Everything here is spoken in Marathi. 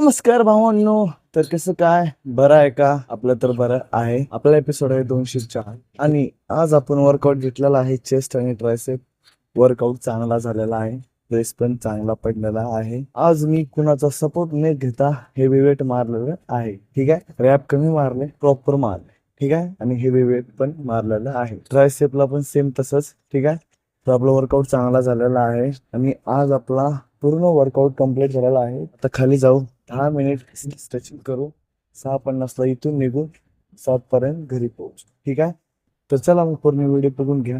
नमस्कार भावांनो. तर कसं काय, बरं आहे का? आपलं तर बरं आहे. आपला एपिसोड आहे 204 आणि आज आपण वर्कआउट घेतलेला आहे चेस्ट आणि ट्रायसेप. वर्कआउट चांगला झालेला आहे, ड्रेस पण चांगला पडलेला आहे. आज मी कुणाचा सपोर्ट न घेता हेवी वेट मारलेलं आहे. ठीक आहे, रॅप कमी मारले, प्रॉपर मारले. ठीक आहे, आणि हेवी वेट पण मारलेलं आहे. ट्रायसेपला पण सेम तसंच. ठीक आहे, तर आपला वर्कआउट चांगला झालेला आहे आणि आज आपला पूर्ण वर्कआउट कम्प्लीट झालेला आहे. आता खाली जाऊ, 10 मिनिट स्ट्रेचिंग करू, 6:50 इथून निघून 7 पर्यंत घरी पोहोचू. ठीक आहे, तर चला मग पूर्ण व्हिडिओ बघून घ्या.